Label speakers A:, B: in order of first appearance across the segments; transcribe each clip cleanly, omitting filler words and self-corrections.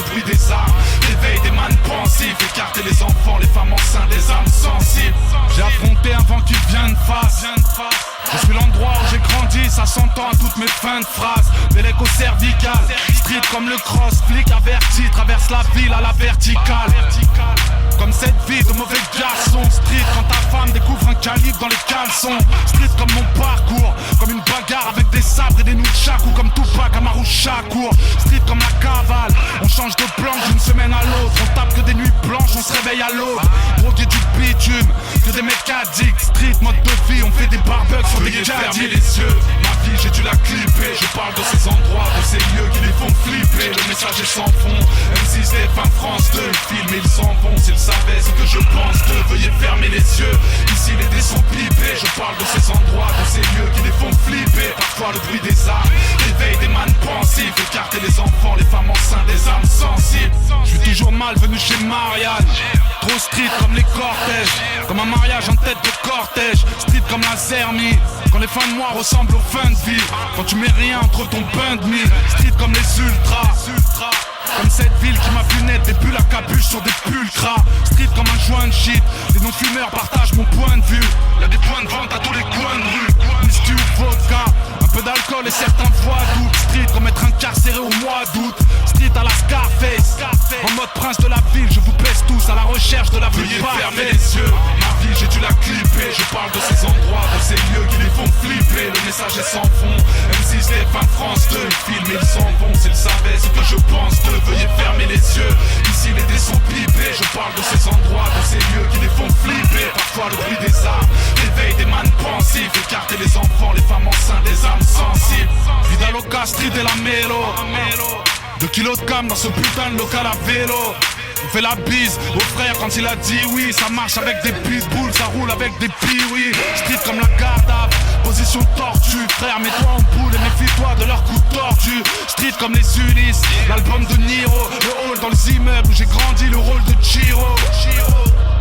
A: le bruit des armes. Réveil des man pensifs, écarter les enfants, les femmes enceintes, les âmes sensibles. J'ai affronté un vent qui vient de face. Je suis l'endroit où j'ai grandi, ça s'entend à toutes mes fins de phrases. Bélec au cervical, street comme le cross, flic averti, traverse la ville à la verticale. Comme cette vie de mauvais garçon, street quand ta femme découvre un calibre dans les caleçons. Street comme mon parcours, comme une bagarre avec des sabres et des nunchakus, ou comme Tupac Amaru Shakur. Street comme la cavale, on change de plan d'une semaine à l'autre. On tape que des nuits blanches, on se réveille à l'aube. Drogué du bitume, que des mecs addicts. Street mode de vie, on fait des barbecues sur des fermer les yeux, ma vie j'ai dû la clipper. Je parle de ces endroits, de ces lieux qui les font flipper. Le message est sans fond, M6, TF1, France 2. Le film ils s'en vont, s'ils savaient ce que je pense d'eux. Veuillez fermer les yeux, ici les dés sont pipés. Je parle de ces endroits, de ces lieux qui les font flipper. Parfois le bruit des armes, réveil des man pensifs. Écarter les enfants, les femmes enceintes, des âmes sensibles. Je suis toujours malvenu chez Marianne. Trop street comme les cortèges, comme un mariage en tête de cortège. Street comme la Zermie, quand les fins de mois ressemblent aux fins de vie. Quand tu mets rien entre ton pain de mie. Street comme les ultras, comme cette ville qui m'a vu naître, des bulles à capuche sur des pulcras. Street comme un joint de shit, les non-fumeurs partagent mon point de vue. Y'a des points de vente à tous les coins de rue. Whisky ou vodka, un peu d'alcool et certains voix d'août. Street comme être incarcéré au mois d'août. Street à la Scarface, en mode prince de la ville, je vous baisse tous à la recherche de la vie parfaite. Fermez les yeux, ma vie j'ai dû la clipper. Je parle de ces endroits, de ces lieux qui les font flipper. Le message est sans fond, M6, TF1, France 2. Le film ils s'en vont, s'ils savaient ce que je pense d'eux. Veuillez fermer les yeux, ici les dés sont pipés. Je parle de ces endroits, de ces lieux qui les font flipper. Parfois le bruit des armes, réveil des man pensifs. Écarter les enfants, les femmes enceintes, des âmes sensibles. Vida loca, street et la mélo. 2 kilos de cam dans ce putain de local à vélo. On fait la bise au frère quand il a dit oui. Ça marche avec des pitbulls, ça roule avec des piouis. Street comme la garde à position tortue. Frère, mets-toi en boule et méfie-toi de leurs coups tordus. Street comme les Ulysses, l'album de Niro. Le hall dans les immeubles où j'ai grandi, le rôle de Chiro.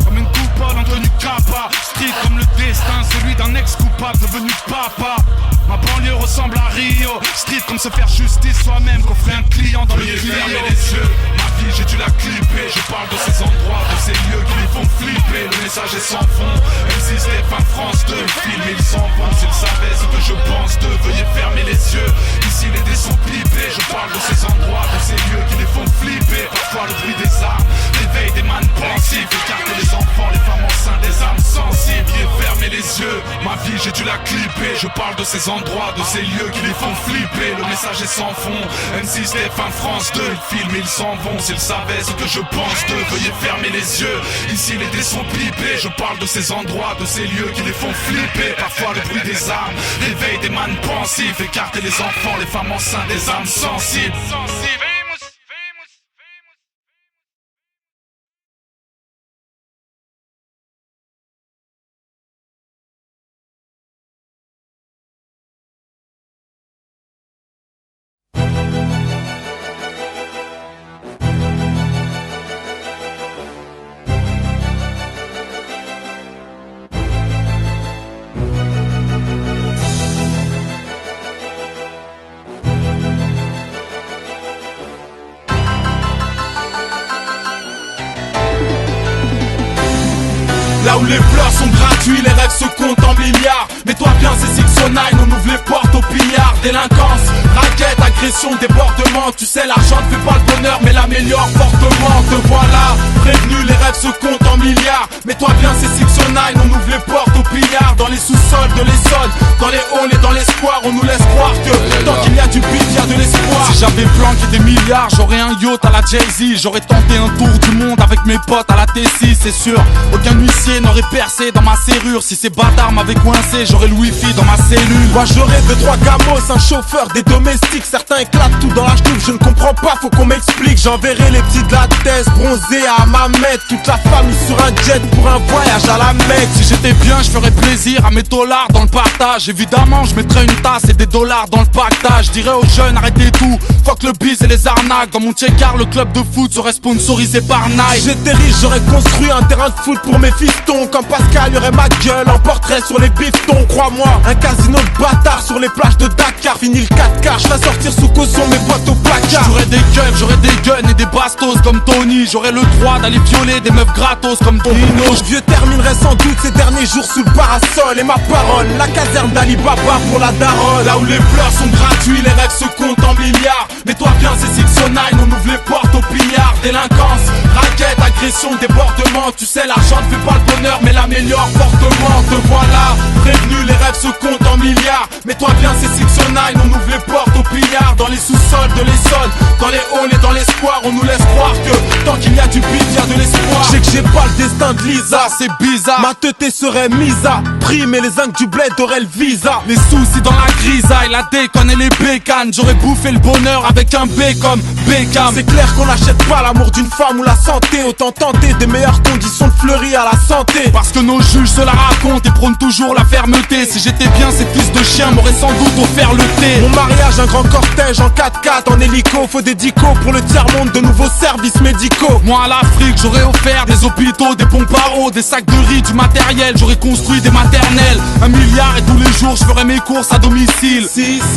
A: Comme une coupole en tenue kappa. Street comme le destin, celui d'un ex-coupable devenu papa. Ma banlieue ressemble à Rio. Street comme se faire justice soi-même, qu'offrir un client dans le client. Fermez les yeux, ma vie j'ai dû la clipper. Je parle de ces endroits, de ces lieux qui les font flipper. Le message est sans fond, M6, TF1, France 2. Le film ils s'en vont, s'ils savaient ce que je pense d'eux. Veuillez fermer les yeux, ici les dés sont pipés. Je parle de ces endroits, de ces lieux qui les font flipper. Parfois le bruit des armes, réveil des man pensifs. Écarter les enfants, les femmes enceintes, des âmes sensibles. Veuillez fermer les yeux, ma vie j'ai dû la clipper. Je parle de ces endroits, de ces lieux qui les font flipper. Le message est sans fond, M6, TF1, France 2. Le film ils s'en vont, s'ils savaient ce que je pense d'eux. Veuillez fermer les yeux, ici les dés sont pipés. Je parle de ces endroits, de ces lieux qui les font flipper. Parfois le bruit des armes, réveil des man pensifs. Écarter les enfants, les femmes enceintes, des âmes sensibles.
B: Là où les fleurs sont gratuits, les rêves se comptent en milliards. Mais toi bien c'est 609, on ouvre les portes au pillard. Délinquance, raquette, agression, débordement. Tu sais l'argent ne fait pas le bonheur mais l'améliore fortement. Te voilà, prévenu, les rêves se comptent en milliards. Mais toi bien c'est 609, on ouvre les portes au pillard. Dans les sous-sols de l'Essonne, dans les halls et dans l'espoir. On nous laisse croire que tant qu'il y a du beat, il y a de l'espoir. Si j'avais planqué des milliards, j'aurais un yacht à la Jay-Z. J'aurais tenté un tour du monde avec mes potes à la T6, c'est sûr. Aucun huissier n'aurait percé dans ma serrure. Si ces bâtards m'avaient coincé, j'aurais le wifi dans ma cellule. Moi j'aurais 2-3 gamos, un chauffeur, des domestiques. Certains éclatent tout dans la ch'touf, je ne comprends pas, faut qu'on m'explique. J'enverrai les petits de la thèse bronzés à Mamet. Toute la famille sur un jet pour un voyage à la Mecque. Si j'étais bien, je ferais plaisir à mes
A: dollars dans le partage. Évidemment je mettrai une tasse et des dollars dans le pactage. Je dirais aux jeunes arrêtez tout, fuck le bise et les arnaques. Dans mon check-car le club de foot serait sponsorisé par Nike.
B: Si j'étais riche j'aurais construit un terrain de foot pour mes fistons. Comme Pascal y'aurait ma gueule en portrait sur les bifetons. Crois-moi, un casino de bâtard sur les plages de Dakar. Fini le 4K, je vais sortir sous caution mes potes au placard.
A: J'aurais des keufs, j'aurais des guns et des bastos comme Tony. J'aurais le droit d'aller violer des meufs gratos comme Tonino.
B: Ce vieux terminerait sans doute ses derniers jours sous le parasol. Et ma parole, la caserne d'Ali Baba pour la daronne. Là où les pleurs sont gratuits, les rêves se comptent en milliards. Mais toi viens c'est 609, on ouvre les portes au pillard. Délinquance, raquette, agression, débordement. Tu sais l'argent ne fait pas le bonheur mais l'améliore fortement. Te voilà, prévenu, les rêves se comptent en milliards. Mais toi viens c'est 609, on ouvre les portes au pillard. Dans les sous-sols de l'Essonne, dans les halls et dans les squares. On nous laisse croire que tant qu'il y a du bif, il y a de l'espoir. Je sais que j'ai pas le destin de Lisa, c'est bizarre. Ma teuté serait mise à prix, mais les zincs du bled auraient le visa.
A: Les soucis dans la grisaille, la déconne et les bécanes. J'aurais bouffé le bonheur avec un B comme Beckham.
B: C'est clair qu'on n'achète pas l'amour d'une femme ou la santé. Autant tenter des meilleures conditions de fleurir à la santé.
A: Parce que nos juges se la racontent et prônent toujours la fermeté. Si j'étais bien, ces fils de chiens m'auraient sans doute offert le thé.
B: Mon mariage, un grand cortège en 4x4 en hélico. Faut des dicos pour le tiers-monde, de nouveaux services médicaux.
A: Moi à l'Afrique, j'aurais offert des hôpitaux, des pompes à eau, des sacs de riz, du matériel. J'aurais construit des maternelles, 1 milliard et tous les jours je ferais mes courses à domicile.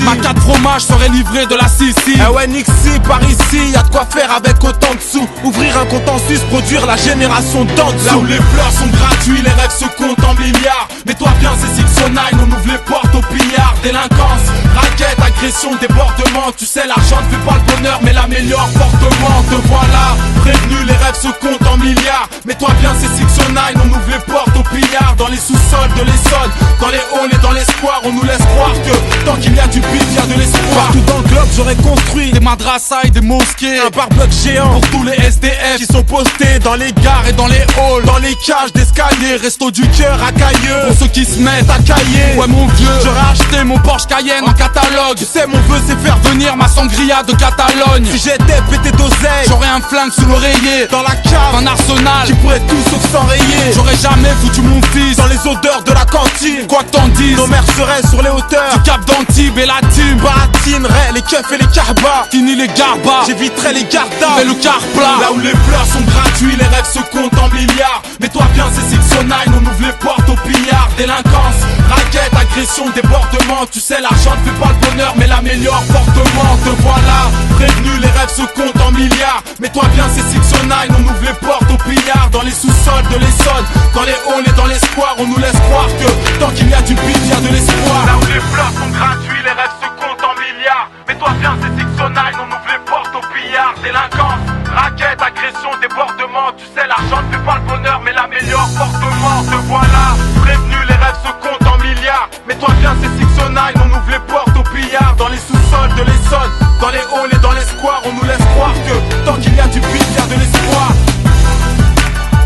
A: Ma 4 fromages serait livrée de la Sicile.
B: Ah ouais, Nixie, par ici, y'a de quoi faire avec autant de sous. Ouvrir un compte en Suisse, produire la génération d'en dessous. Là où les fleurs sont gratuits, les rêves se comptent en milliards. Mais toi viens c'est 609, on ouvre les portes au pillard. Délinquance, raquette, agression, débordement. Tu sais l'argent ne fait pas le bonheur mais l'améliore fortement. Te voilà, prévenu, les rêves se comptent en milliards. Mais toi viens c'est 609, on ouvre les portes au pillard. Dans les sous-sols de l'Essonne, dans les halls et dans les squares. On nous laisse croire que tant qu'il y a du bif, il y a de l'espoir. Partout dans le globe j'aurais construit
A: des madrasas et des mosquées,
B: un barbecue géant
A: pour tous les SDF
B: qui sont postés dans les gares
A: et dans les halls,
B: dans les cages d'escalier,
A: resto du cœur à Cailleux. Pour ceux qui se mettent
B: à cailler,
A: ouais mon vieux, j'aurais acheté mon Porsche Cayenne en catalogue.
B: Tu sais mon vœu c'est faire
A: venir ma sangria de Catalogne.
B: Si j'étais pété d'oseille,
A: j'aurais un flingue sous l'oreiller,
B: dans la cave,
A: un arsenal
B: qui pourrait tout sauf s'enrayer.
A: J'aurais jamais foutu mon fils
B: dans les odeurs de la cantine.
A: Quoi que t'en dises,
B: nos mères seraient sur les hauteurs
A: du Cap d'Antibes et la team
B: baratinerait les keufs et les carbas.
A: Fini les garbas,
B: j'éviterai les gardas
A: et le car plat.
B: Là où les fleurs sont gratuits, les rêves se comptent en milliards. Mais toi viens c'est 609, on ouvre les portes au pillard. Délinquance, raquette, agression, débordement. Tu sais l'argent ne fait pas le bonheur mais l'améliore fortement. Te voilà, prévenu, les rêves se comptent en milliards. Mais toi viens c'est 609, on ouvre les portes au pillard. Dans les sous-sols de l'Essonne, dans les halls et dans les squares. On nous laisse croire que tant qu'il y a du bif, il y a de l'espoir. Là où les fleurs sont gratuits, les rêves se comptent en milliards. Mais toi viens c'est 609, on ouvre les portes au pillard. Délinquance, raquette, agression, débordement. Tu sais l'argent ne fait pas le bonheur mais l'améliore fortement. Te voilà, prévenu, les rêves se comptent en milliards. Mais toi viens c'est 609, on ouvre les portes au pillard. Dans les sous-sols de l'Essonne, dans les halls et dans les squares. On nous laisse croire que tant qu'il y a du bif, il y a de l'espoir.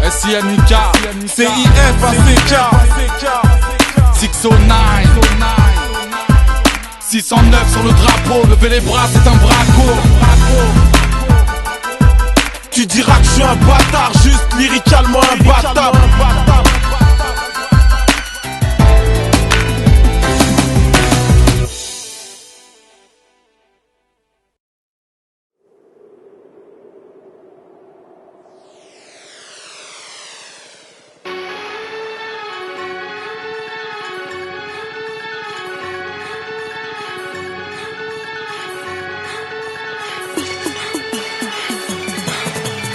A: SINK,
B: CIF,
A: 609 609 sur le drapeau, lever les bras c'est un braco.
B: Tu diras que je suis un bâtard, juste lyricalement un bâtard.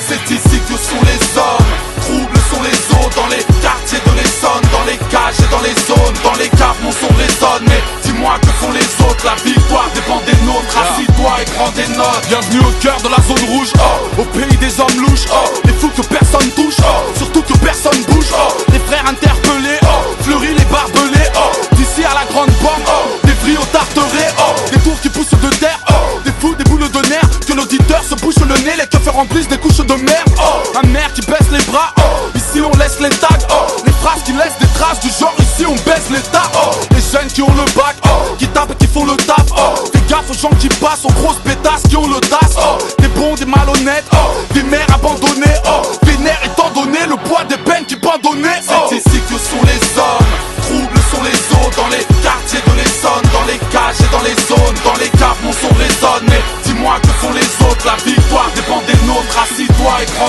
A: C'est ici que sont les hommes, troubles sont les eaux. Dans les quartiers de l'Essonne, dans les cages et dans les zones. Dans les caves mon son résonne, mais dis-moi que font les autres. La victoire dépend des nôtres, assis-toi et prends des notes. Bienvenue au cœur de la zone rouge, au pays des hommes louches, les fous que personne touche, surtout que personne bouge. Les frères interpellés, fleuris les barbelés, d'ici à la grande bombe, des vrilles au tarteret, des tours qui poussent de terre, des fous, des boules de nerfs. Que l'auditeur se bouche le nez, les keufs remplissent des couches de merde. Un maire qui baisse les bras, ici on laisse les tags, les phrases qui laissent des traces du genre, ici on baisse l'état. Les jeunes qui ont le bac, qui tapent et qui font le taf. Fais gaffe aux gens qui passent, aux grosses pétasses qui ont le DAS. Des bons, des malhonnêtes, des mères abandonnées, vénères étant donné le poids des peines qui pendonnaient. C'est ici que sont les hommes, troubles sont les autres.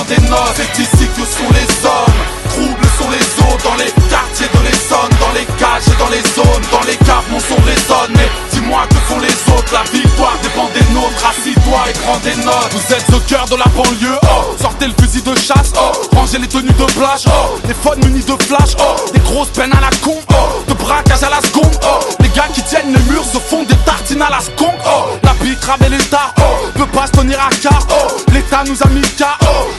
B: des notes. C'est ici que sont les hommes, troubles sont les eaux. Dans les quartiers de l'Essonne, dans les cages et dans les zones, dans les caves mon son résonne. Mais dis-moi que font les autres, la victoire dépend des nôtres. Assis-toi et prends des notes. Vous êtes au cœur de la banlieue, oh. Sortez le fusil de chasse, oh. Rangez les tenues de plage, oh. Les phones munis de flash, oh. Des grosses peines à la con, oh. De braquage à la seconde, oh. Les gars qui tiennent les murs se font des tartines à la skunk, oh. La pique et l'État, oh. Peut pas se tenir à quart, oh. L'État nous a mis KO,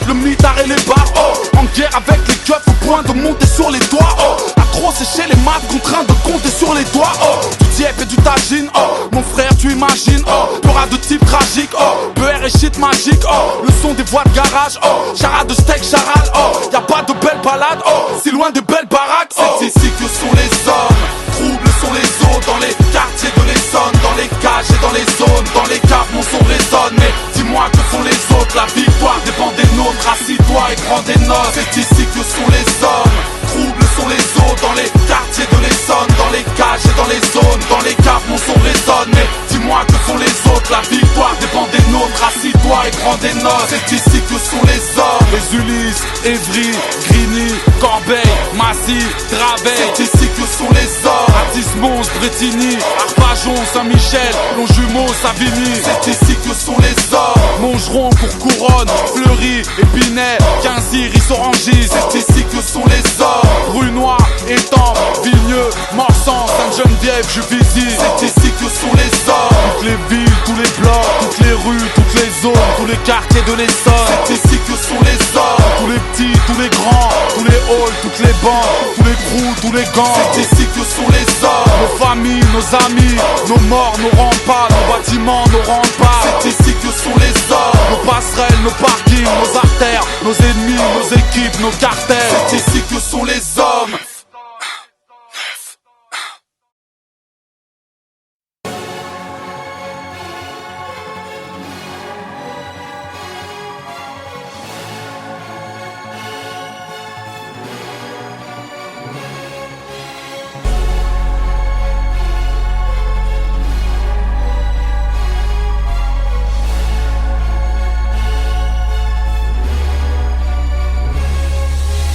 B: le mitard et les bars, oh. En guerre avec les keufs au point de monter sur les toits, oh. À trop sécher les maths, contraint de compter sur les doigts, oh. Du diep et du tagine, oh. Mon frère tu imagines, oh. Pleura de type tragique, oh. Beurre et shit magique, oh. Le son des voix de garage, oh. Chara de steak, charal, oh. Y'a pas de belles balades, oh. Si loin des belles baraques, oh. C'est ici que sont les hommes, troubles sont les eaux. Dans les quartiers de l'Essonne, dans les cages et dans les zones, dans les caves mon son résonne. Mais dis-moi que font les autres, la victoire dépend des nôtres. Assis-toi et prends des notes. C'est ici que sont les hommes, troubles sont les eaux. Dans les quartiers de l'Essonne, dans les cages et dans les zones, dans les caves mon son résonne. Mais dis-moi que font les autres, la victoire dépend des nôtres. Assis-toi et prends des notes. C'est ici que sont les hommes, les Ulysses, Évry, Grigny, Corbeil, Massy, Draveil. C'est ici que sont les hommes, Atis, Mons, Bretigny, Arpajon, Saint-Michel, Longjumeau, Savigny. C'est ici que sont les hommes, Montgeron, Courcouronne, Fleury, Épinay, Quincy, Rissorangis. C'est ici que sont les hommes, Brunois, Étampes, Vigneux, Morsan, Sainte-Geneviève, Juvisy. C'est ici que sont les hommes, toutes les villes, tous les blocs, toutes les rues, toutes les zones, tous les quartiers de l'Essonne. C'est ici que sont les hommes, tous les petits, tous les grands, tous les halls, toutes les banques, tous les crews, tous les gants. C'est ici que sont les hommes, nos familles, nos amis, nos morts, nos remparts, nos bâtiments, nos remparts. C'est ici que sont les hommes, nos passerelles, nos parkings, nos artères, nos ennemis, nos équipes, nos cartels. C'est ici que sont les hommes.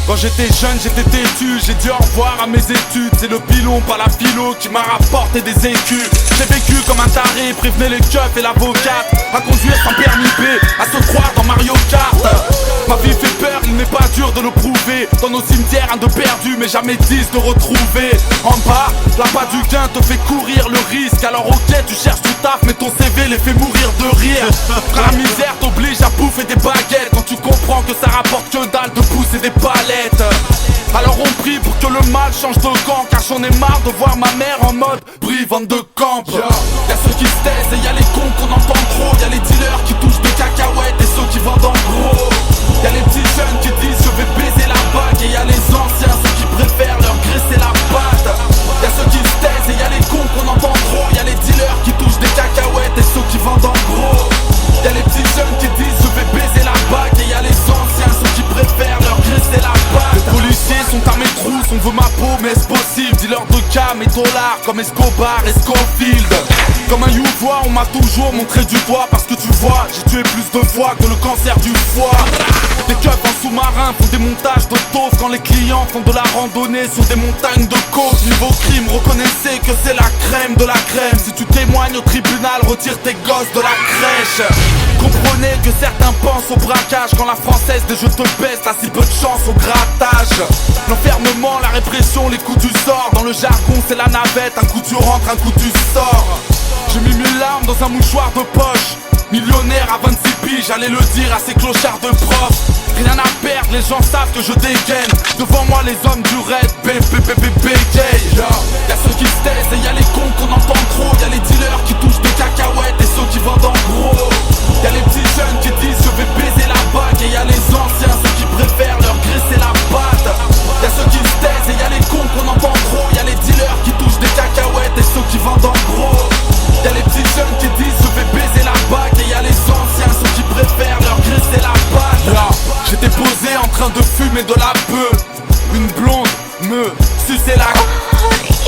B: Quand j'étais jeune, j'étais têtu, j'ai dit au revoir à mes études. C'est le pilon, pas la philo, qui m'a rapporté des écus. J'ai vécu comme un taré, prévenez les keufs et l'avocate. À conduire sans permis B, à se croire dans Mario Kart. Ma vie fait peur, il n'est pas dur de le prouver. Dans nos cimetières, un de perdu, mais jamais 10 de retrouver. En bas, l'appât du gain te fait courir le risque. Alors ok, tu cherches du taf, mais ton CV les fait mourir de rire. Quand la misère t'oblige à bouffer des baguettes, quand tu comprends que ça rapporte que dalle de pousser des palettes. Alors on prie pour que le mal change de camp, car j'en ai marre de voir ma mère en mode brivante de camp. Y'a ceux qui se taisent et y'a les cons qu'on entend trop. Y'a les dealers qui touchent des cacahuètes et ceux qui vendent en gros. Y'a les petits jeunes qui disent je vais baiser la bague. Et y'a les anciens, ceux qui préfèrent leur graisser la patte. Y'a ceux qui se taisent et y'a les cons qu'on entend trop. Y'a les dealers qui touchent des cacahuètes et ceux qui vendent en gros. Y'a les petits jeunes qui disent je vais baiser la bague. Et y'a les anciens, ceux qui préfèrent leur graisser la patte. Les policiers sont à mes trousses, on veut ma peau mais est-ce possible? Dis-leur de cam et dollars comme Escobar et Scofield. Comme un youvois on m'a toujours montré du doigt. Parce que tu vois, j'ai tué plus de fois que le cancer du foie. Des keufs en sous-marin font des montages de taufe. Quand les clients font de la randonnée sur des montagnes de côte. Niveau crime, reconnaissez que c'est la crème de la crème. Si tu témoignes au tribunal, retire tes gosses de la crèche. Comprenez que certains pensent au braquage. Quand la française des jeux te baisse, t'as si peu de chance au grattage. L'enfermement, la répression, les coups du sort. Dans le jargon c'est la navette, un coup tu rentres, un coup tu sors. J'ai mis 1000 larmes dans un mouchoir de poche. Millionnaire à 26 piges, j'allais le dire à ces clochards de profs. Rien à perdre, les gens savent que je dégaine. Devant moi les hommes du raid, bégaye. Y'a ceux qui se taisent et y'a les cons qu'on entend trop. Y'a les dealers qui touchent des cacahuètes et ceux qui vendent en gros. Y'a les petits jeunes qui disent je vais baiser la bague. Et y'a les anciens, ceux qui préfèrent leur graisser la patte. Y'a ceux qui se taisent et y'a les cons qu'on entend trop. Y'a les dealers qui touchent des cacahuètes et ceux qui vendent en gros. Y'a les petits jeunes qui disent je vais baiser la bague. Et y'a les anciens, ceux qui préfèrent leur graisser la patte. J'étais posé en train de fumer de la beuh. Une blonde me suçait la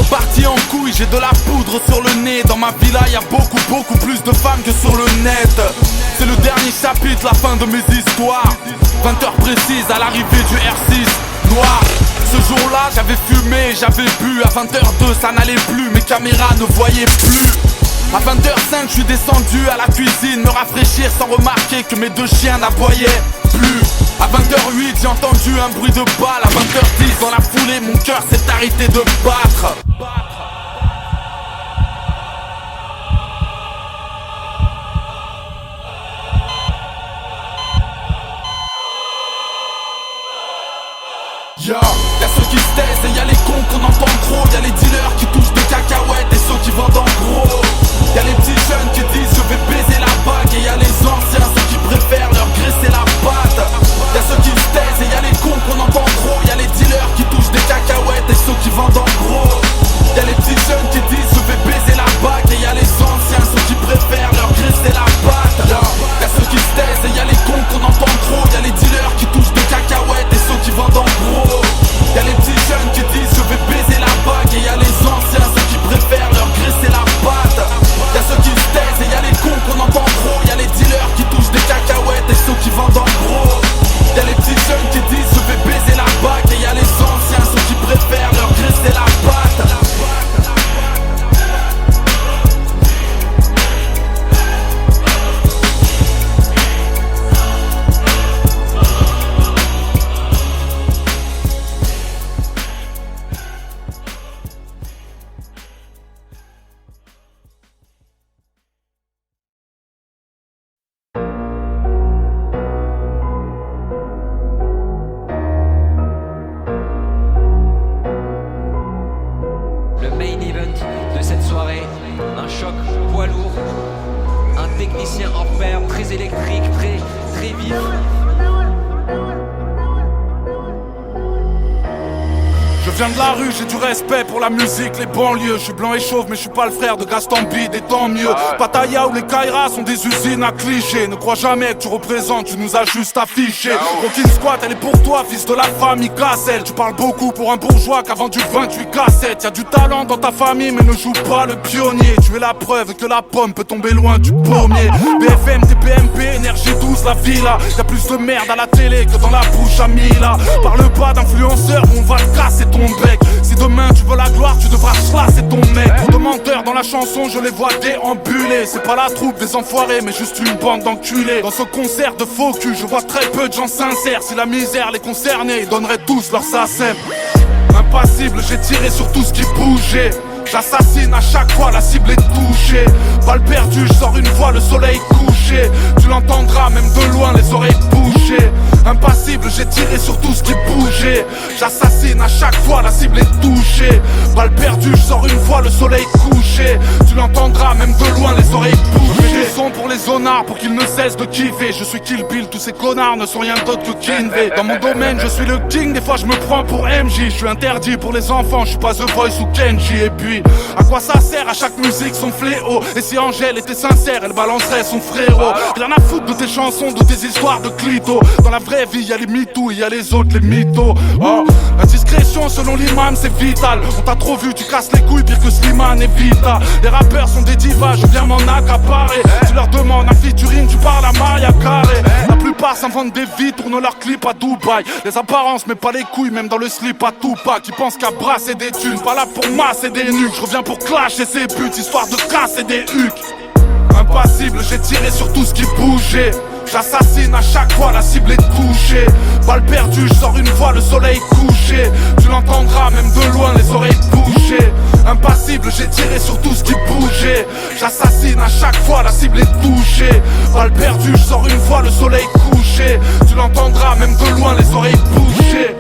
B: parti en couille, j'ai de la poudre sur le nez. Dans ma villa y'a beaucoup plus de femmes que sur le net. C'est le dernier chapitre, la fin de mes histoires. 20h précise à l'arrivée du R6 noir. Ce jour-là j'avais fumé, j'avais bu. À 20h02 ça n'allait plus, mes caméras ne voyaient plus. À 20h05 je suis descendu à la cuisine me rafraîchir sans remarquer que mes deux chiens n'aboyaient plus. À 20h08 j'ai entendu un bruit de balle. À 20h10 dans la foulée mon cœur s'est arrêté de battre. Y'a ceux qui se taisent et y'a les cons qu'on entend trop. Y'a les dealers qui touchent des cacahuètes et ceux qui vendent en gros. Y'a les petits jeunes qui disent je vais baiser la bague. Et y'a les anciens, ceux qui préfèrent leur graisser la patte. Y'a ceux qui se taisent et y'a les cons qu'on entend trop. Y'a les dealers qui touchent des cacahuètes et ceux qui vendent en gros. Y'a les petits jeunes qui disent je vais baiser la bague. Et y'a les anciens, ceux qui préfèrent leur graisser la patte. Y'a ceux qui se taisent et y'a les cons qu'on entend trop. Y'a les dealers qui touchent des cacahuètes et ceux qui vendent en gros. Y'a les petits jeunes qui disent je vais baiser la bague. Et y'a les anciens, ceux qui préfèrent leur graisser la patte. Y'a ceux qui se taisent et y'a les cons qu'on entend trop. Y'a les dealers qui touchent des cacahuètes et ceux qui vendent en gros. Y'a les petits jeunes qui disent je vais baiser la bague. Et y'a les anciens, ceux qui préfèrent leur graisser la patte. Je viens de la rue, j'ai du respect pour la musique, les banlieues. Je suis blanc et chauve mais je suis pas le frère de Gaston Bide et tant mieux. Pattaya ou les Kairas sont des usines à clichés. Ne crois jamais que tu représentes, tu nous as juste affiché. Rockin' Squat, elle est pour toi, fils de la famille Cassel. Tu parles beaucoup pour un bourgeois qui a vendu 28 cassettes. Y'a du talent dans ta famille mais ne joue pas le pionnier. Tu es la preuve que la pomme peut tomber loin du pommier. BFM, TPMP, énergie douce, la villa. Y'a plus de merde à la télé que dans la bouche à Mila. Parle pas d'influenceur, on va te casser ton bec. Si demain tu veux la gloire, tu devras chasser ton mec. Trop de menteurs dans la chanson, je les vois déambuler. C'est pas la troupe des enfoirés, mais juste une bande d'enculés. Dans ce concert de faux cul, je vois très peu de gens sincères. Si la misère les concernait, ils donneraient tous leur SACEM. Impassible, j'ai tiré sur tout ce qui bougeait. J'assassine à chaque fois, la cible est touchée. Balle perdue, je sors une fois le soleil couché. Tu l'entendras même de loin, les oreilles bouchées. Impassible, j'ai tiré sur tout ce qui bougeait. J'assassine à chaque fois, la cible est touchée. Balle perdue, je sors une fois le soleil couché. Tu l'entendras même de loin, les oreilles bouchées. Je fais des sons pour les zonards, pour qu'ils ne cessent de kiffer. Je suis Kill Bill, tous ces connards ne sont rien d'autre que Kinvey. Dans mon domaine, je suis le king, des fois je me prends pour MJ. Je suis interdit pour les enfants, je suis pas The Voice ou Kenji. Et puis, à quoi ça sert à chaque musique son fléau? Et si Angèle était sincère, elle balancerait son frérot. Rien à foutre de tes chansons, de tes histoires de clito. Dans la vraie vie, y'a les mythos et y'a les autres, les mythos. Oh, la discrétion selon l'imam c'est vital. On t'a trop vu, tu casses les couilles pire que Slimane et Vita. Les rappeurs sont des divas, je viens m'en accaparer. Tu leur demandes un featuring, tu parles à Maria Carré. La plupart s'inventent des vies, tournent leurs clips à Dubaï. Les apparences mais pas les couilles, même dans le slip à Tupac. Qui pensent qu'à brasser des thunes, pas là pour masser des nuques. Je reviens pour clasher ses buts, histoire de casser des hucs. Impassible, j'ai tiré sur tout ce qui bougeait. J'assassine à chaque fois, la cible est touchée. Balle perdue, je sors une fois le soleil couché. Tu l'entendras même de loin, les oreilles bouchées. Impassible, j'ai tiré sur tout ce qui bougeait. J'assassine à chaque fois, la cible est touchée. Balle perdue, je sors une fois le soleil couché. Tu l'entendras même de loin, les oreilles bouchées.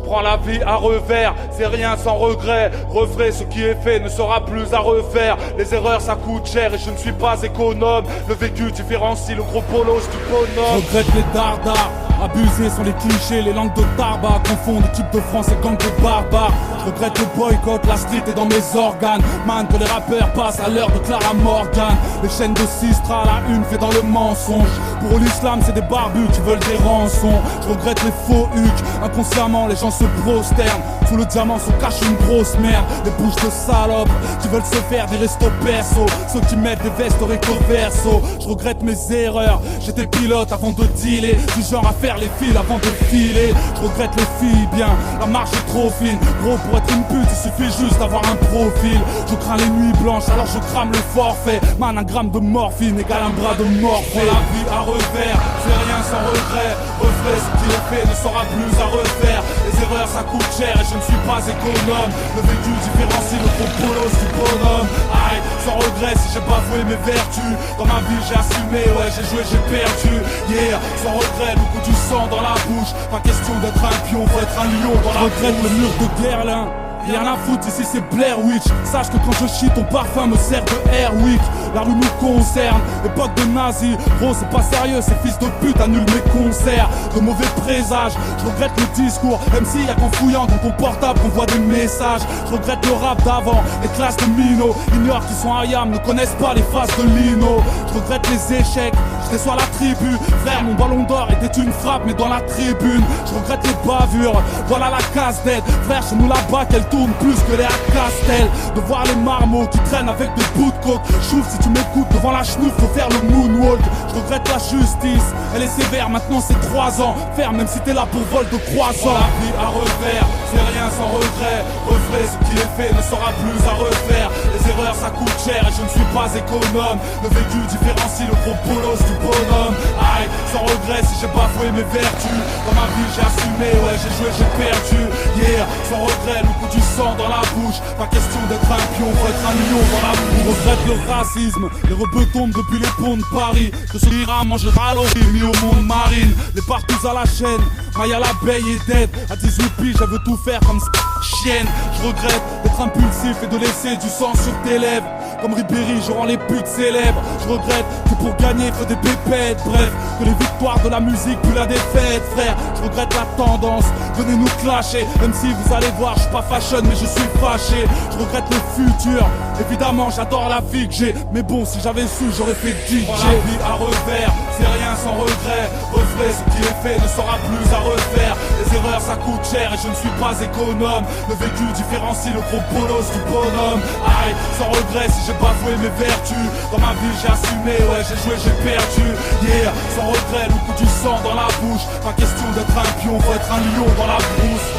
A: prends la vie à revers, c'est rien sans regret. Referai ce qui est fait ne sera plus à refaire. Les erreurs ça coûte cher et je ne suis pas économe. Le vécu différencie le gros polos du bonhomme.
B: Je regrette les dardas, abusés sont les clichés, les langues de tarba confondent équipe de France et gang de barbares. Je regrette le boycott, la street est dans mes organes. Man, que les rappeurs passent à l'heure de Clara Morgan. Les chaînes de Sistra, la une fait dans le mensonge. Pour l'islam c'est des barbus qui veulent des rançons. Je regrette les faux hucs, inconsciemment les gens se prosternent. Sous le diamant se cache une grosse merde. Les bouches de salopes qui veulent se faire des restos perso. Ceux qui mettent des vestes au recto verso. Je regrette mes erreurs, j'étais pilote avant de dealer. Du genre à faire les fils avant de filer. Je regrette les filles bien, la marche est trop fine. Gros pour être une pute il suffit juste d'avoir un profil. Je crains les nuits blanches alors je crame le forfait. Man, un gramme de morphine égale un bras de morphée. La vie à revers, c'est rien sans regret. Referai ce qui est fait ne sera plus à refaire. Les erreurs ça coûte cher et je ne suis pas économe. Le vécu différencie le gros polos du bonhomme. Aïe, sans regret si j'ai pas voué mes vertus. Dans ma vie j'ai assumé, ouais j'ai joué, j'ai perdu. Yeah, sans regret, le coup du sang dans la bouche. Pas question d'être un pion, faut être un lion dans la bouche. Je regrette le mur de Guerlain. Rien à foutre, ici c'est Blair Witch. Sache que quand je chie, ton parfum me sert de Airwick. La rue nous concerne, époque de nazi. Gros c'est pas sérieux, ces fils de pute annulent mes concerts. De mauvais présages, je regrette le discours. Même s'il y a qu'en fouillant dans ton portable qu'on voit des messages. Je regrette le rap d'avant, les classes de Mino. Ignorent qui sont Ayam, ne connaissent pas les faces de Lino. Je regrette les échecs, j'étais sur la tribu. Frère, mon ballon d'or était une frappe mais dans la tribune. Je regrette les bavures, voilà la casse-tête. Frère, chez nous là-bas qu'elle tourne plus que les à Castel. De voir les marmots qui traînent avec des bouts de coke. Chouf, si tu m'écoutes devant la chenouf, faut faire le moonwalk. Je regrette la justice, elle est sévère, maintenant c'est 3 ans. Ferme même si t'es là pour vol de croissant. La vie à revers, c'est rien sans regret. Referai ce qui est fait ne sera plus à refaire. Les erreurs ça coûte cher et je ne suis pas économe. Le vécu différencie le gros bolos du bonhomme. Aïe, sans regret si j'ai bafoué mes vertus. Dans ma vie j'ai assumé, ouais j'ai joué, j'ai perdu. Yeah, sans regret, le coup du sang dans la bouche. Pas question d'être un pion, faut être un lion dans la bouche. Je regrette le racisme, les rebeux tombent depuis les ponts de Paris. Que ce ira mangera l'origine, mis au monde marine. Les partout à la chaîne, Maya l'abeille est dead. À 18 piges, elle veut tout faire comme chienne. Je regrette d'être impulsif et de laisser du sang sur tes lèvres. Comme Ribéry, je rends les putes célèbres. Je regrette que pour gagner, faut des pépettes. Bref, que les victoires de la musique, puis la défaite, frère. Je regrette la tendance, venez nous clasher. Même si vous allez voir, je suis pas fashion, mais je suis fâché. Je regrette le futur, évidemment, j'adore la vie que j'ai. Mais bon, si j'avais su, j'aurais fait DJ. La vie à revers, c'est rien sans regret. Referai ce qui est fait ne sera plus à refaire. Les erreurs ça coûte cher et je ne suis pas économe. Le vécu différencie le gros bolos du bonhomme. Aïe, sans regret si j'ai bafoué mes vertus. Dans ma vie j'ai assumé, ouais j'ai joué, j'ai perdu. Yeah, sans regret, le coup du sang dans la bouche. Pas question d'être un pion, faut être un lion dans la brousse.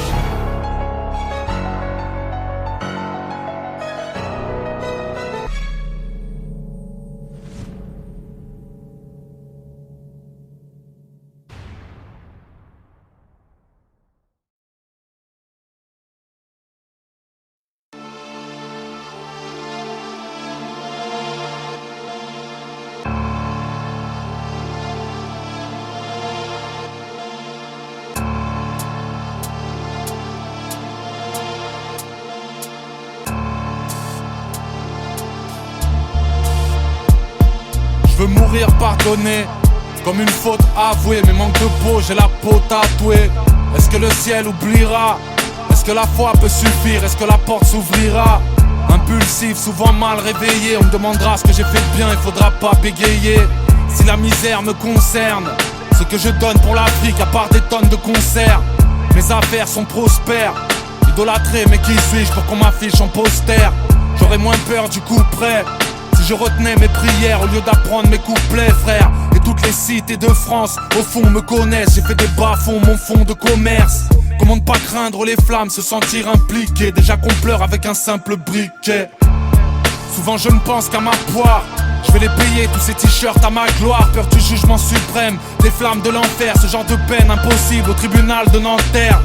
A: Je veux mourir pardonné, comme une faute avouée. Mais manque de peau, j'ai la peau tatouée. Est-ce que le ciel oubliera? Est-ce que la foi peut suffire? Est-ce que la porte s'ouvrira? Impulsif, souvent mal réveillé. On me demandera ce que j'ai fait de bien, il faudra pas bégayer. Si la misère me concerne, ce que je donne pour l'Afrique, à part des tonnes de concerts. Mes affaires sont prospères, idolâtré, mais qui suis-je pour qu'on m'affiche en poster? J'aurais moins peur du coup près si je retenais mes prières au lieu d'apprendre mes couplets, frère. Et toutes les cités de France, au fond, me connaissent. J'ai fait des bas-fonds, mon fond de commerce. Comment ne pas craindre les flammes, se sentir impliqué? Déjà qu'on pleure avec un simple briquet. Souvent je ne pense qu'à ma poire. Je vais les payer, tous ces t-shirts à ma gloire. Peur du jugement suprême, des flammes de l'enfer. Ce genre de peine impossible au tribunal de Nanterre.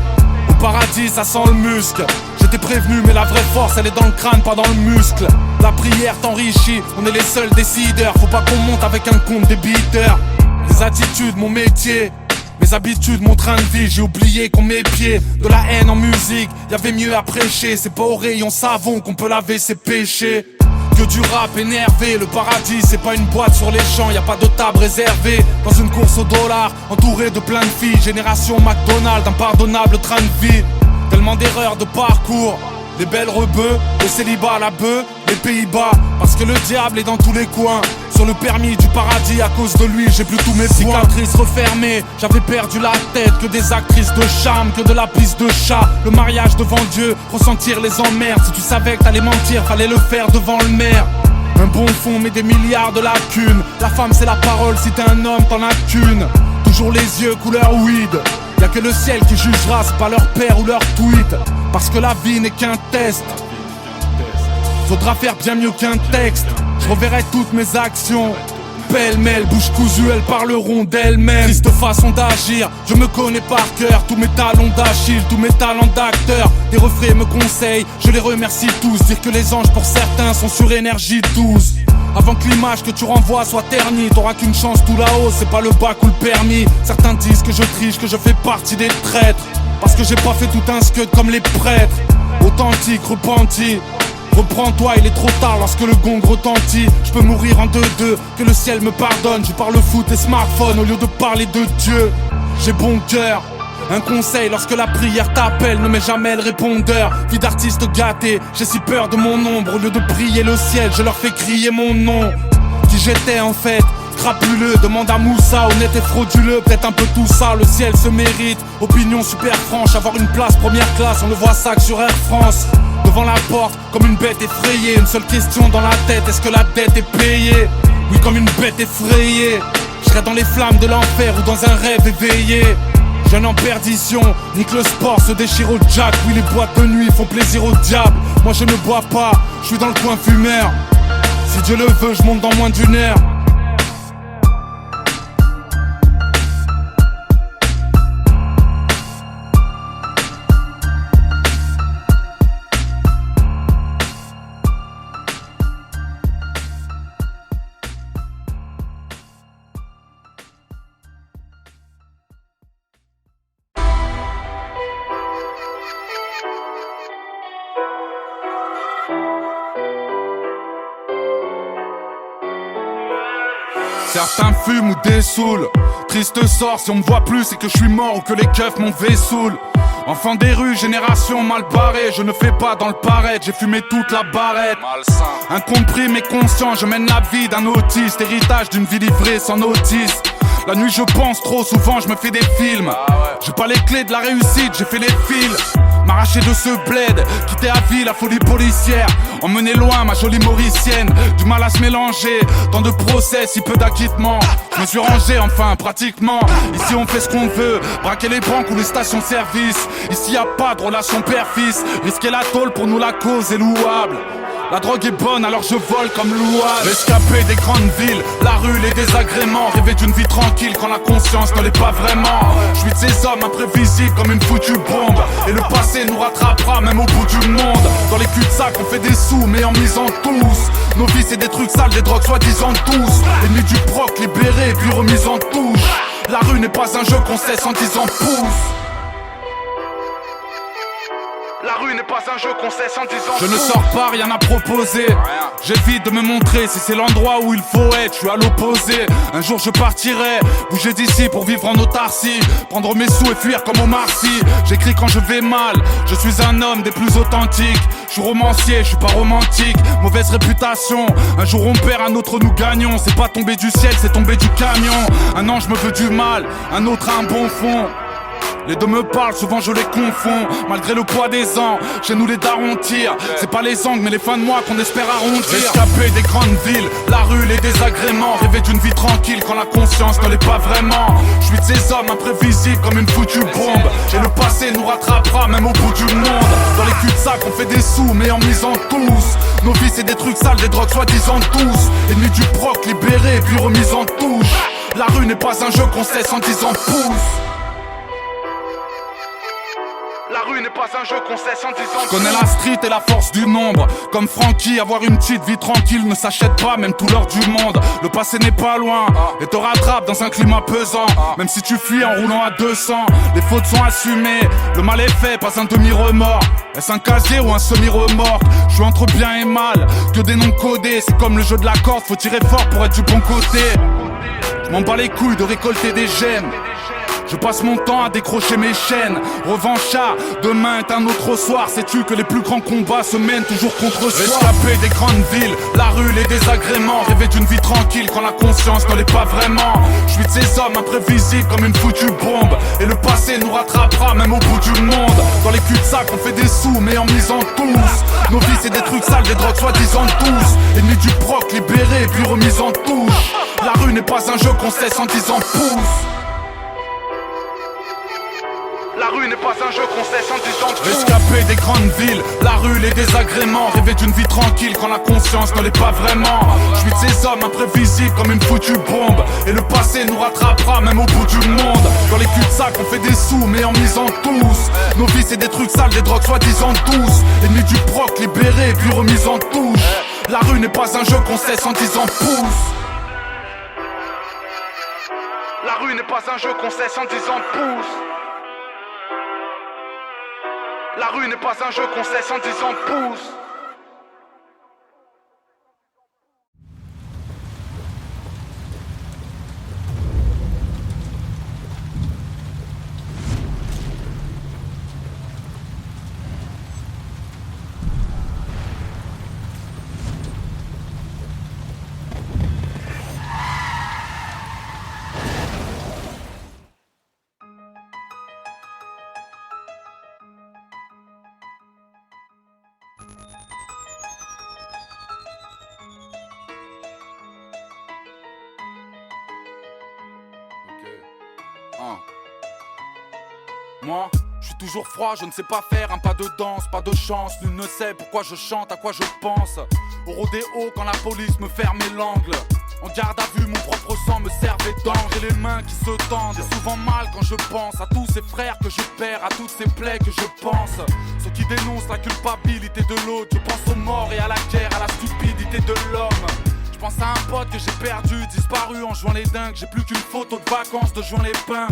A: Au paradis ça sent le muscle. J'étais prévenu mais la vraie force elle est dans le crâne, pas dans le muscle. La prière t'enrichit, on est les seuls décideurs. Faut pas qu'on monte avec un compte débiteur. Les attitudes, mon métier, mes mes habitudes, mon train de vie, j'ai oublié qu'on m'épiait. De la haine en musique, y'avait mieux à prêcher. C'est pas au rayon savon qu'on peut laver ses péchés. Que du rap énervé, le paradis c'est pas une boîte sur les champs, y a pas de table réservée. Dans une course au dollar, entouré de plein de filles. Génération McDonald's, impardonnable train de vie. Tellement d'erreurs de parcours, les belles rebeux, le célibat, la bœuf, les Pays-Bas. Parce que le diable est dans tous les coins. Sur le permis du paradis, à cause de lui, j'ai plus tous mes points. Cicatrices refermées, j'avais perdu la tête. Que des actrices de charme, que de la piste de chat. Le mariage devant Dieu, ressentir les emmerdes. Si tu savais que t'allais mentir, fallait le faire devant le maire. Un bon fond mais des milliards de lacunes. La femme c'est la parole, si t'es un homme t'en as qu'une. Toujours les yeux couleur weed. Y'a que le ciel qui jugera, c'est pas leur père ou leur tweet. Parce que la vie n'est qu'un test. Faudra faire bien mieux qu'un texte. Je reverrai toutes mes actions. Pêle-mêle, bouche cousue, elles parleront d'elles-mêmes. Triste façon d'agir, je me connais par cœur. Tous mes talons d'Achille, tous mes talents d'acteur. Des refrains me conseillent, je les remercie tous. Dire que les anges pour certains sont sur énergie tous. Avant que l'image que tu renvoies soit ternie, t'auras qu'une chance tout là-haut, c'est pas le bac ou le permis. Certains disent que je triche, que je fais partie des traîtres. Parce que j'ai pas fait tout un scud comme les prêtres. Authentique, repenti. Reprends-toi, il est trop tard lorsque le gong retentit. Je peux mourir en 2-2, que le ciel me pardonne. Je parle foot et smartphone au lieu de parler de Dieu. J'ai bon cœur. Un conseil lorsque la prière t'appelle, ne mets jamais le répondeur. Vie d'artiste gâté, j'ai si peur de mon ombre. Au lieu de prier le ciel, je leur fais crier mon nom. Qui j'étais en fait, crapuleux, demande à Moussa, honnête et frauduleux. Peut-être un peu tout ça, le ciel se mérite. Opinion super franche, avoir une place première classe, on le voit ça que sur Air France. Devant la porte, comme une bête effrayée. Une seule question dans la tête, est-ce que la dette est payée? Oui, comme une bête effrayée. Je serai dans les flammes de l'enfer ou dans un rêve éveillé. Jeune en perdition, nique le sport, se déchire au jack. Oui, les boîtes de nuit font plaisir au diable. Moi je ne bois pas, je suis dans le coin fumeur. Si Dieu le veut, je monte dans moins d'une heure. Certains fument ou dessoulent. Triste sort, si on me voit plus c'est que je suis mort ou que les keufs m'ont vessoul. Enfant des rues, génération mal barrée. Je ne fais pas dans le paraître, j'ai fumé toute la barrette. Incompris mais conscient, je mène la vie d'un autiste. Héritage d'une vie livrée sans notice. La nuit je pense trop, souvent je me fais des films. J'ai pas les clés de la réussite, j'ai fait les fils. M'arracher de ce bled, quitter à vie la folie policière. Emmener loin ma jolie mauricienne. Du mal à se mélanger, tant de procès, si peu d'acquittement. Je me suis rangé enfin pratiquement. Ici on fait ce qu'on veut, braquer les banques ou les stations-service. Ici y a pas de relation père-fils. Risquer la tôle pour nous la cause est louable. La drogue est bonne alors je vole comme louable. Escapé des grandes villes, la rue, les désagréments. Rêver d'une vie tranquille quand la conscience ne l'est pas vraiment. Je suis de ces hommes imprévisibles comme une foutue bombe. Et le passé nous rattrapera même au bout du monde. Dans les cul-de-sac on fait des sous mais en misant tous. Nos vies c'est des trucs sales, des drogues soi-disant tous. Ennemis du proc, libérés puis remis en touche. La rue n'est pas un jeu qu'on cesse en disant pouce. La rue n'est pas un jeu qu'on cesse en disant. Je ne sors pas, rien à proposer. J'évite de me montrer si c'est l'endroit où il faut être. Je suis à l'opposé. Un jour je partirai, bouger d'ici pour vivre en autarcie. Prendre mes sous et fuir comme Omar Sy. J'écris quand je vais mal, je suis un homme des plus authentiques. Je suis romancier, je suis pas romantique. Mauvaise réputation, un jour on perd, un autre nous gagnons. C'est pas tombé du ciel, c'est tombé du camion. Un ange me veut du mal, un autre a un bon fond. Les deux me parlent, souvent je les confonds. Malgré le poids des ans, chez nous les darons tirent. C'est pas les angles mais les fins de mois qu'on espère arrondir. Escapé des grandes villes, la rue, les désagréments. Rêver d'une vie tranquille quand la conscience ne l'est pas vraiment. Je suis de ces hommes imprévisibles comme une foutue bombe. Et le passé nous rattrapera même au bout du monde. Dans les cul-de-sac on fait des sous mais en misant tous. Nos vies c'est des trucs sales, des drogues soi-disant tous. Ennemis du proc, libérés puis remis en touche. La rue n'est pas un jeu qu'on cesse en disant pouce. La rue n'est n'est pas un jeu qu'on cesse en disant. Je connais la street et la force du nombre. Comme Frankie, avoir une petite vie tranquille ne s'achète pas, même tout l'or du monde. Le passé n'est pas loin et te rattrape dans un climat pesant. Même si tu fuis en roulant à 200, les fautes sont assumées. Le mal est fait, pas un demi-remords. Est-ce un casier ou un semi-remorque? Je suis entre bien et mal, que des noms codés. C'est comme le jeu de la corde, faut tirer fort pour être du bon côté. Je m'en bats les couilles de récolter des gemmes. Je passe mon temps à décrocher mes chaînes. Revanchard, demain est un autre soir. Sais-tu que les plus grands combats se mènent toujours contre soi? Escapé des grandes villes, la rue, les désagréments. Rêver d'une vie tranquille quand la conscience ne l'est pas vraiment. Je suis de ces hommes imprévisibles comme une foutue bombe. Et le passé nous rattrapera même au bout du monde. Dans les cul-de-sac on fait des sous mais en misant tous. Nos vies c'est des trucs sales, des drogues soi-disant tous. Ennemis du proc, libérés puis remis en touche. La rue n'est pas un jeu qu'on cesse en disant pouce. La rue n'est pas un jeu qu'on cesse en disant tout. Escapé des grandes villes, la rue, les désagréments. Rêver d'une vie tranquille quand la conscience ne l'est pas vraiment. Je suis de ces hommes imprévisibles comme une foutue bombe. Et le passé nous rattrapera même au bout du monde. Dans les cul-de-sac on fait des sous mais en misant tous. Nos vies c'est des trucs sales, des drogues soi-disant tous. Ennemis du proc, libérés puis remis en touche. La rue n'est pas un jeu qu'on cesse en disant pouce. La rue n'est pas un jeu qu'on cesse en disant pouce. La rue n'est pas un jeu qu'on cesse en disant pouce. Moi, je suis toujours froid, je ne sais pas faire un pas de danse, pas de chance. Nul ne sait pourquoi je chante, à quoi je pense. Au rodéo quand la police me fermait l'angle. En garde à vue, mon propre sang me servait d'angle. J'ai les mains qui se tendent, j'ai souvent mal quand je pense à tous ces frères que je perds, à toutes ces plaies que je pense. Ceux qui dénoncent la culpabilité de l'autre. Je pense aux morts et à la guerre, à la stupidité de l'homme. Je pense à un pote que j'ai perdu, disparu en jouant les dingues. J'ai plus qu'une photo de vacances de juin les pins.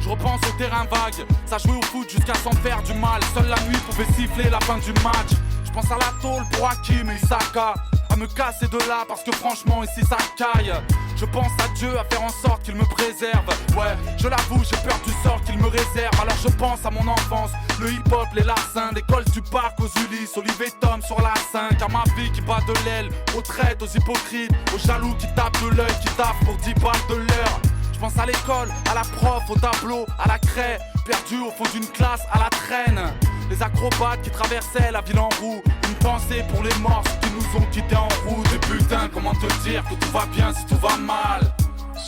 A: Je repense au terrain vague, ça jouait au foot jusqu'à s'en faire du mal. Seule la nuit pouvait siffler la fin du match. Je pense à la tôle pour Hakim et Isaka, à me casser de là parce que franchement ici ça caille. Je pense à Dieu, à faire en sorte qu'il me préserve. Ouais, je l'avoue, j'ai peur du sort qu'il me réserve. Alors je pense à mon enfance, le hip-hop, les larcins, l'école du parc aux Ulysses, Olive et Tom sur la 5. À ma vie qui bat de l'aile, aux traites, aux hypocrites, aux jaloux qui tapent de l'œil, qui tapent pour 10 balles de l'heure. Je pense à l'école, à la prof, au tableau, à la craie, perdu au fond d'une classe, à la traîne. Les acrobates qui traversaient la ville en roue. Une pensée pour les morts, ceux qui nous ont quittés en route. Et putain, comment te dire que tout va bien si tout va mal.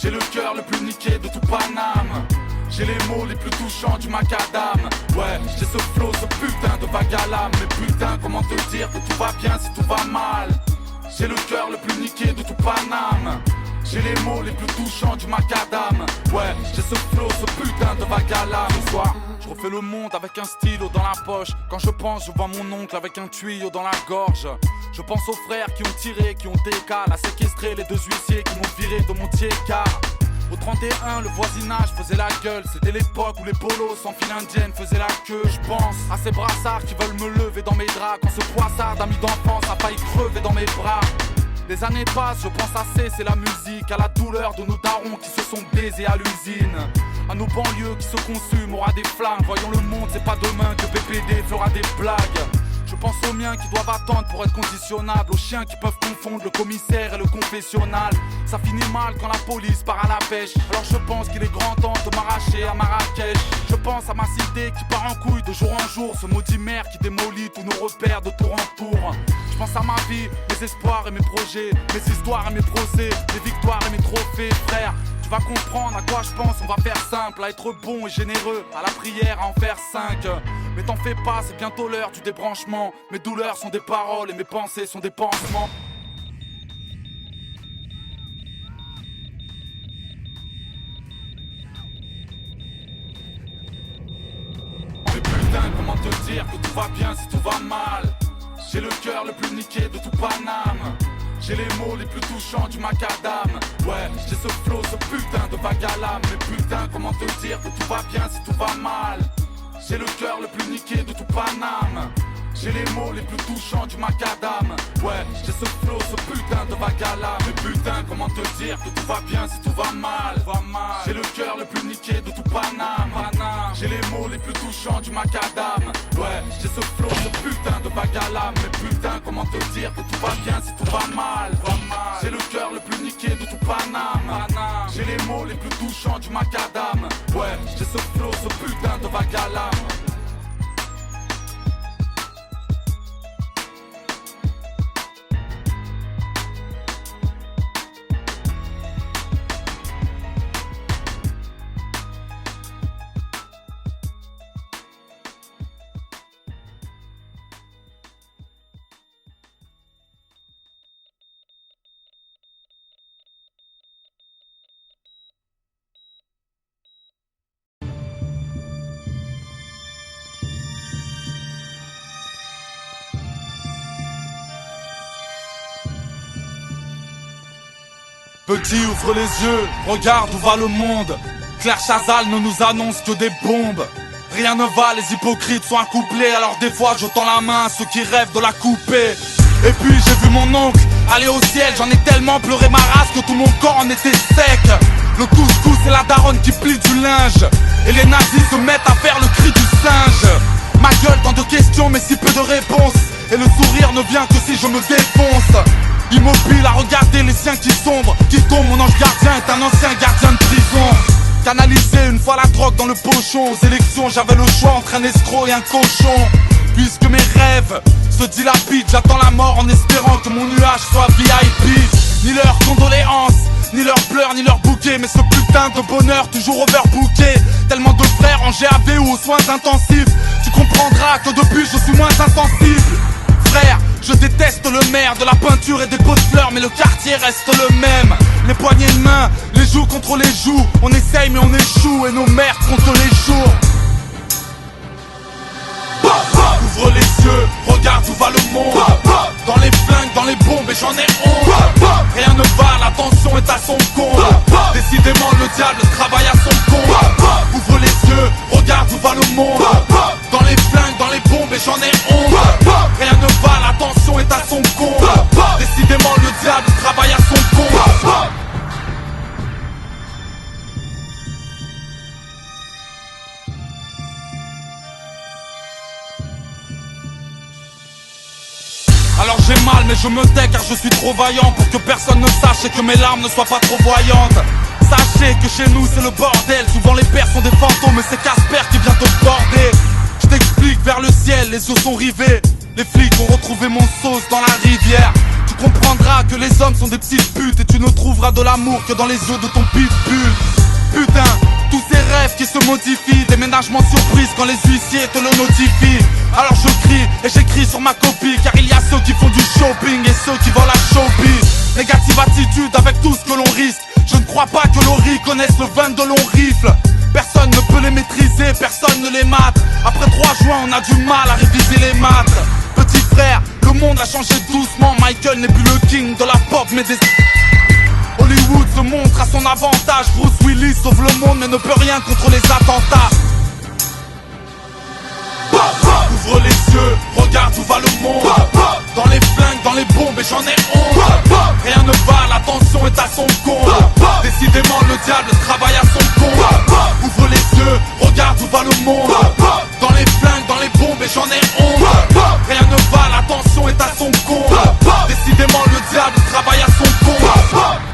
A: J'ai le cœur le plus niqué de tout Paname. J'ai les mots les plus touchants du macadam. Ouais, j'ai ce flow, ce putain de vague à l'âme. Mais putain, comment te dire que tout va bien si tout va mal. J'ai le cœur le plus niqué de tout Paname. J'ai les mots les plus touchants du macadam. Ouais, j'ai ce flow, ce putain de vague à l'âme. Ce soir, je refais le monde avec un stylo dans la poche. Quand je pense, je vois mon oncle avec un tuyau dans la gorge. Je pense aux frères qui ont tiré, qui ont décalé, à séquestrer les deux huissiers qui m'ont viré de mon tiers-car. Au 31, le voisinage faisait la gueule. C'était l'époque où les polos sans file indienne faisaient la queue. Je pense à ces brassards qui veulent me lever dans mes draps. Quand ce poissard d'amis d'enfance a failli crever dans mes bras. Les années passent, je pense à c'est la musique, à la douleur de nos darons qui se sont baisés à l'usine, à nos banlieues qui se consument, aura des flammes. Voyons le monde, c'est pas demain que BPD fera des blagues. Je pense aux miens qui doivent attendre pour être conditionnables, aux chiens qui peuvent confondre le commissaire et le confessionnal. Ça finit mal quand la police part à la pêche. Alors je pense qu'il est grand temps de m'arracher à Marrakech. Je pense à ma cité qui part en couille de jour en jour, ce maudit maire qui démolit tous nos repères de tour en tour. Je pense à ma vie, mes espoirs et mes projets, mes histoires et mes procès, mes victoires et mes trophées, frère. Tu vas comprendre à quoi je pense, on va faire simple, à être bon et généreux, à la prière à en faire 5. Mais t'en fais pas, c'est bientôt l'heure du débranchement. Mes douleurs sont des paroles et mes pensées sont des pansements. Mais putain, comment te dire dire que tout va bien si tout va mal. J'ai le cœur le plus niqué de tout Paname. J'ai les mots les plus touchants du macadam. Ouais, j'ai ce flow, ce putain de vague à l'âme. Mais putain, comment te dire que tout va bien si tout va mal. J'ai le cœur le plus niqué de tout Paname. J'ai les mots les plus touchants du macadam. Ouais, j'ai ce flow, ce putain de vague à l'âme. Mais putain, comment te dire que tout va bien si tout va mal. J'ai le cœur le plus niqué de tout Paname. J'ai les mots les plus touchants du macadam. Ouais, j'ai ce flow, ce putain de vague à l'âme. Mais putain, comment te dire que tout va bien si tout va mal. J'ai le cœur le plus niqué de tout Paname. J'ai les mots les plus touchants du macadam. Ouais, j'ai ce flow, ce putain de vague à l'âme.
B: Petit, ouvre les yeux, regarde où va le monde. Claire Chazal ne nous annonce que des bombes. Rien ne va, les hypocrites sont accouplés. Alors des fois je tends la main à ceux qui rêvent de la couper. Et puis j'ai vu mon oncle aller au ciel. J'en ai tellement pleuré ma race que tout mon corps en était sec. Le couscous c'est la daronne qui plie du linge. Et les nazis se mettent à faire le cri du singe. Ma gueule tant de questions mais si peu de réponses. Et le sourire ne vient que si je me défonce. Immobile à regarder les siens qui sombrent, qui tombent, mon ange gardien est un ancien gardien de prison. Canaliser une fois la drogue dans le pochon. Aux élections j'avais le choix entre un escroc et un cochon. Puisque mes rêves se dilapident, j'attends la mort en espérant que mon nuage soit VIP. Ni leurs condoléances, ni leurs pleurs, ni leurs bouquets. Mais ce putain de bonheur toujours overbooké. Tellement de frères en GAV ou aux soins intensifs. Tu comprendras que depuis je suis moins insensible. Frère, je déteste le maire de la peinture et des pots de fleurs. Mais le quartier reste le même. Les poignées de main, les joues contre les joues. On essaye mais on échoue et nos mères contre les jours. Ouvre les yeux, regarde où va le monde. Dans les flingues, dans les bombes et j'en ai honte. Rien ne va, la tension est à son comble. Décidément le diable travaille à son compte. Ouvre les yeux, regarde où va le monde. Dans les flingues, dans les bombes et j'en ai honte. Rien ne va, la tension est à son comble. Décidément le diable travaille à son compte. Alors j'ai mal mais je me tais car je suis trop vaillant pour que personne ne sache et que mes larmes ne soient pas trop voyantes. Sachez que chez nous c'est le bordel, souvent les pères sont des fantômes et c'est Casper qui vient te border. Je t'explique vers le ciel, les yeux sont rivés. Les flics ont retrouvé mon sauce dans la rivière. Tu comprendras que les hommes sont des petites putes et tu ne trouveras de l'amour que dans les yeux de ton pitbull. Putain, tous ces rêves qui se modifient, déménagement surprise quand les huissiers te le notifient. Alors je crie et j'écris sur ma copie, car il y a ceux qui font du shopping et ceux qui vendent la showbiz. Négative attitude avec tout ce que l'on risque. Je ne crois pas que l'Ori connaisse le vin de l'on rifle. Personne ne peut les maîtriser, personne ne les mate. Après 3 juin on a du mal à réviser les maths. Petit frère, le monde a changé doucement. Michael n'est plus le king de la pop mais des... Hollywood se montre à son avantage. Bruce Willis sauve le monde mais ne peut rien contre les attentats. Ouvre les yeux, regarde où va le monde. Dans les flingues, dans les bombes et j'en ai honte. Rien ne va, la tension est à son comble. Décidément le diable travaille à son compte. Ouvre les yeux, regarde où va le monde. Dans les flingues, dans les bombes et j'en ai honte. Rien ne va, la tension est à son comble. Décidément le diable travaille à son compte.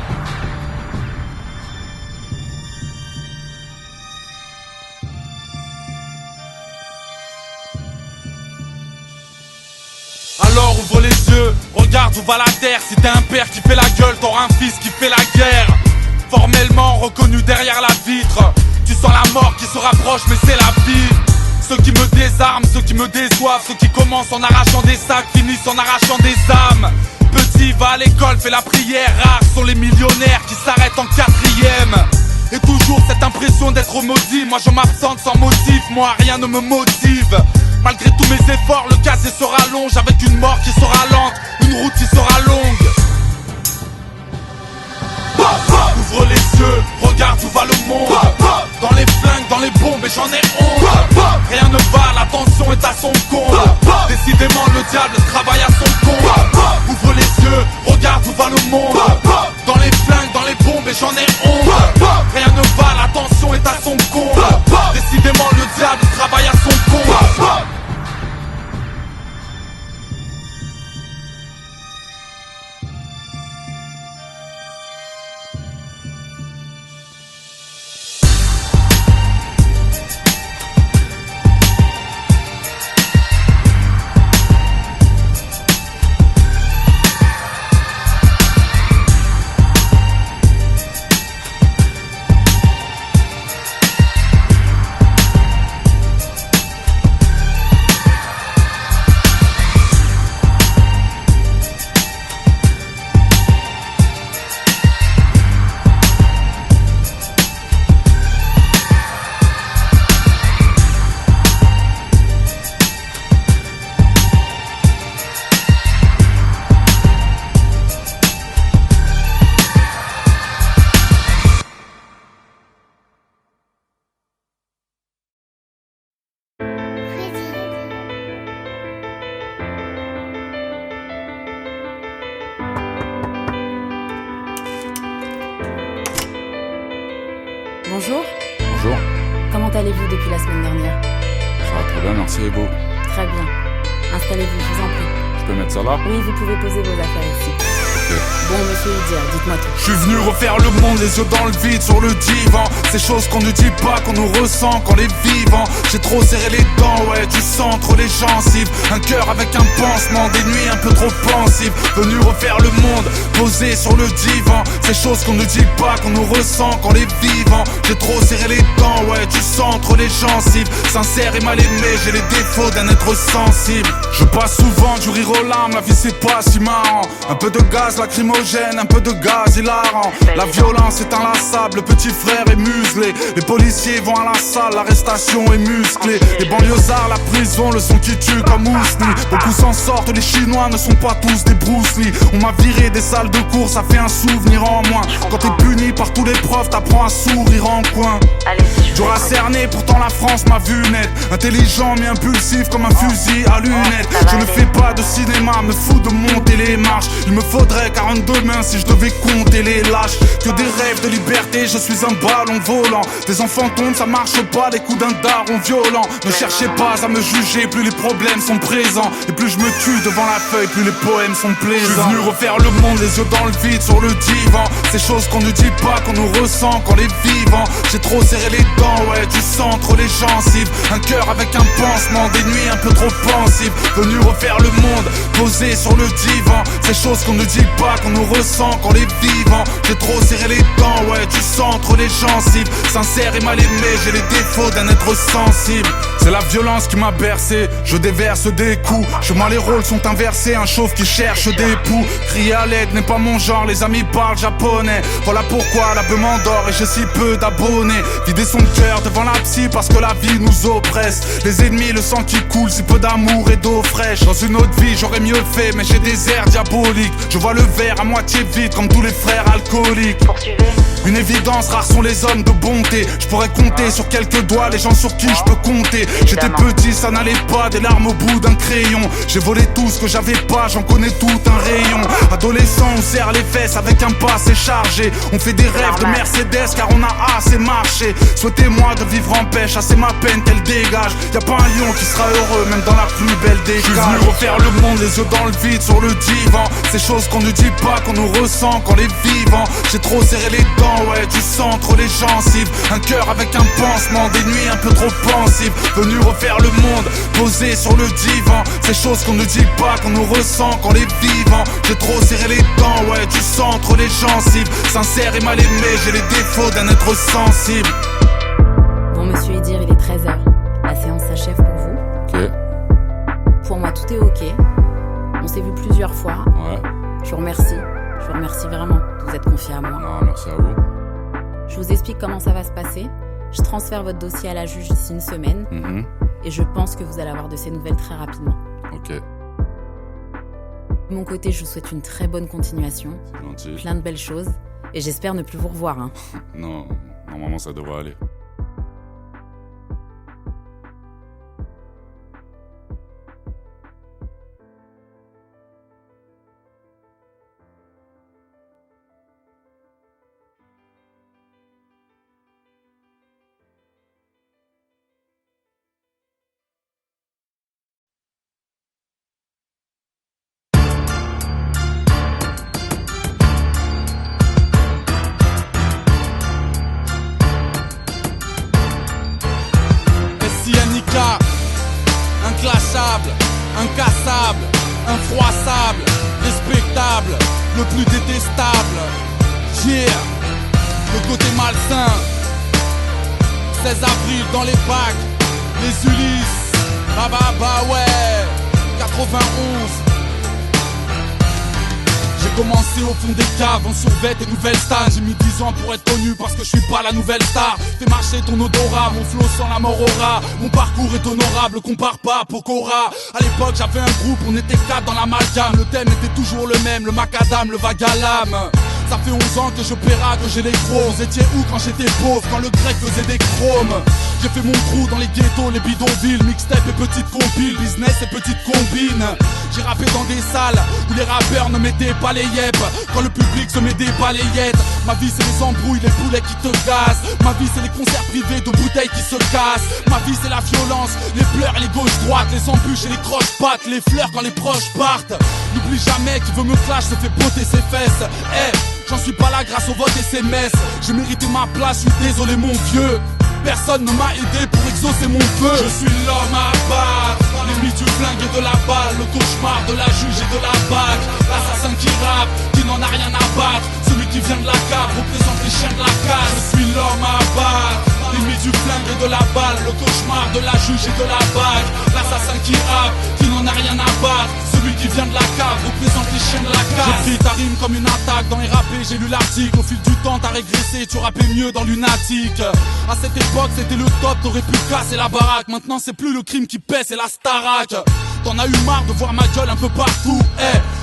B: Alors ouvre les yeux, regarde où va la terre. Si t'es un père qui fait la gueule, t'auras un fils qui fait la guerre. Formellement reconnu derrière la vitre, tu sens la mort qui se rapproche mais c'est la vie. Ceux qui me désarment, ceux qui me déçoivent, ceux qui commencent en arrachant des sacs, finissent en arrachant des âmes. Petit va à l'école, fait la prière, rares sont les millionnaires qui s'arrêtent en 4e. Et toujours cette impression d'être maudit, moi je m'absente sans motif. moi rien ne me motive. Malgré tous mes efforts, le casier se rallonge avec une mort qui sera lente, une route qui sera longue. Ouvre les yeux, regarde où va le monde. Dans les flingues, dans les bombes et j'en ai honte. Rien ne va, la tension est à son comble. Décidément le diable travaille à son comble. Ouvre les yeux, regarde où va le monde. Dans les flingues, dans les bombes et j'en ai honte. Rien ne va, la tension est à son comble. Décidément le diable travaille à son comble.
C: Bonjour.
D: Bonjour,
C: Comment allez-vous depuis la semaine dernière?
D: ça va très bien, merci et vous?
C: Très bien. Installez-vous, je vous en prie.
D: Je peux mettre ça là?
C: Oui, vous pouvez poser vos affaires ici.
D: Ok.
C: Bon, monsieur Idir, dites-moi tout.
A: Je suis venu refaire le monde, les yeux dans le vide, sur le divan. Ces choses qu'on ne dit pas, qu'on nous ressent quand les vivants. J'ai trop serré les dents, ouais, du sang entre les gencives. Un cœur avec un pansement, des nuits un peu trop pensives. Venu refaire le monde, posé sur le divan. Ces choses qu'on ne dit pas, qu'on nous ressent quand les vivants. J'ai trop serré les dents, ouais, du sang entre les gencives. Sincère et mal aimé, j'ai les défauts d'un être sensible. Je passe souvent du rire aux larmes, la vie c'est pas si marrant. Un peu de gaz lacrymogène, un peu de gaz hilarant. La violence est inlassable, le petit frère est muselé. Les policiers vont à la salle, l'arrestation est musclée. Les banlieusards, la prison, le son qui tue comme Ousni. Beaucoup s'en sortent, les Chinois ne sont pas tous des Bruce Lee. On m'a viré des salles de cours, ça fait un souvenir en moins. Quand t'es puni par tous les profs, t'apprends à sourire en coin. Dur à cerner, pourtant la France m'a vu net. Intelligent mais impulsif comme un fusil à lunettes. Je ne fais pas de cinéma, me fous de monter les marches. Il me faudrait 42 mains si je devais compter les lâches. Que des rêves de liberté, je suis un ballon volant. Des enfants tombent, ça marche pas, les coups d'un daron violent. Ne cherchez pas à me juger, plus les problèmes sont présents. Et plus je me tue devant la feuille, plus les poèmes sont plaisants. Je suis venu refaire le monde, les yeux dans le vide, sur le divan. Ces choses qu'on ne dit pas, qu'on nous ressent quand les vivants. J'ai trop serré les dents, ouais, du sang entre les gencives. Un cœur avec un pansement, des nuits un peu trop pensives. Venu refaire le monde, posé sur le divan. Ces choses qu'on ne dit pas, qu'on nous ressent quand les vivants. J'ai trop serré les dents, ouais, du sang entre les gencives. Sincère et mal aimé, j'ai les défauts d'un être sensible. C'est la violence qui m'a bercé, je déverse des coups. Chez moi les rôles sont inversés, un chauve qui cherche des poux. Crier à l'aide n'est pas mon genre, les amis parlent japonais. Voilà pourquoi la beuh m'endort et j'ai si peu d'abonnés. Vider son cœur devant la psy parce que la vie nous oppresse. Les ennemis, le sang qui coule, si peu d'amour et d'eau fraîche. Dans une autre vie j'aurais mieux fait, mais j'ai des airs diaboliques. Je vois le verre à moitié vide comme tous les frères alcooliques. Une évidence, rares sont les hommes de bonté. Je pourrais compter sur quelques doigts les gens sur qui je peux compter. J'étais petit, ça n'allait pas, des larmes au bout d'un crayon. J'ai volé tout ce que j'avais pas, j'en connais tout un rayon. Adolescent, on serre les fesses avec un passé chargé. On fait des rêves de Mercedes car on a assez marché. Souhaitez-moi de vivre en paix, chasser ma peine qu'elle dégage. Y'a pas un lion qui sera heureux, même dans la plus belle des cages. Je suis venu refaire le monde, les yeux dans le vide, sur le divan. Ces choses qu'on ne dit pas, qu'on nous ressent quand les vivants. J'ai trop serré les dents, ouais, du sang entre les gencives. Un cœur avec un pansement, des nuits un peu trop pensives. Venu refaire le monde, posé sur le divan. Ces choses qu'on ne dit pas, qu'on nous ressent quand les vivants. J'ai trop serré les dents, ouais, du sang entre les gencives. Sincère et mal aimé, j'ai les défauts d'un être sensible.
C: Bon, monsieur Idir, il est 13h. La séance s'achève pour vous.
D: Ok,
C: Pour moi, tout est ok. On s'est vu plusieurs fois.
D: ouais,
C: Je vous remercie. Je vous remercie vraiment de vous être confié à moi.
D: non, merci à vous.
C: Je vous explique comment ça va se passer. Je transfère votre dossier à la juge d'ici une semaine. Et je pense que vous allez avoir de ces nouvelles très rapidement.
D: Ok,
C: De mon côté, je vous souhaite une très bonne continuation.
D: c'est gentil.
C: Plein de belles choses. Et j'espère ne plus vous revoir. Hein.
D: Non, normalement ça devrait aller.
B: SINIK, inclassable, incassable, infroissable, respectable, le plus détestable. Yeah, le côté malsain. 16 avril dans les bacs, les Ulysses, bah ouais, 91. J'ai commencé au fond des caves, en survêt et nouvelles stars. J'ai mis 10 ans pour être connu parce que je suis pas la nouvelle star. Fais marcher ton odorat, mon flow sans la mort aura. Mon parcours est honorable, compare pas à Pokora. À l'époque j'avais un groupe, on était 4 dans l'amalgame. Le thème était toujours le même, le macadam, le vagalame. Ça fait 11 ans que je péra, que j'ai les gros. Vous étiez où quand j'étais pauvre, quand le grec faisait des chromes? J'ai fait mon trou dans les ghettos, les bidonvilles, mixtape et petites compiles, business et petites combines. J'ai rappé dans des salles où les rappeurs ne mettaient pas les yep, quand le public se met des balayettes. Ma vie c'est les embrouilles, les poulets qui te gazent. Ma vie c'est les concerts privés de bouteilles qui se cassent. Ma vie c'est la violence, les pleurs et les gauches-droites, les embûches et les croche-pattes, les fleurs quand les proches partent. N'oublie jamais qui veut me clash se fait botter ses fesses. J'en suis pas là grâce au vote SMS. J'ai mérité ma place, je suis désolé mon vieux. Personne ne m'a aidé pour exaucer mon feu. Je suis l'homme à battre, l'ennemi du flingue et de la balle, le cauchemar de la juge et de la bague, l'assassin qui rappe, qui n'en a rien à battre, celui qui vient de la cave, représente les chiens de la cage. Je suis l'homme à battre, l'ennemi du flingue et de la balle, le cauchemar de la juge et de la bague, l'assassin qui rappe, qui n'en a rien à battre, celui qui vient de la cave, représente les chiens de la cage. J'ai pris ta rime comme une attaque dans les rappés, j'ai lu l'article. Au fil du temps t'as régressé, tu rappais mieux dans lunatique. À cette époque c'était le top, t'aurais pu casser la baraque. Maintenant c'est plus le crime qui paie, c'est la Starac. T'en as eu marre de voir ma gueule un peu partout.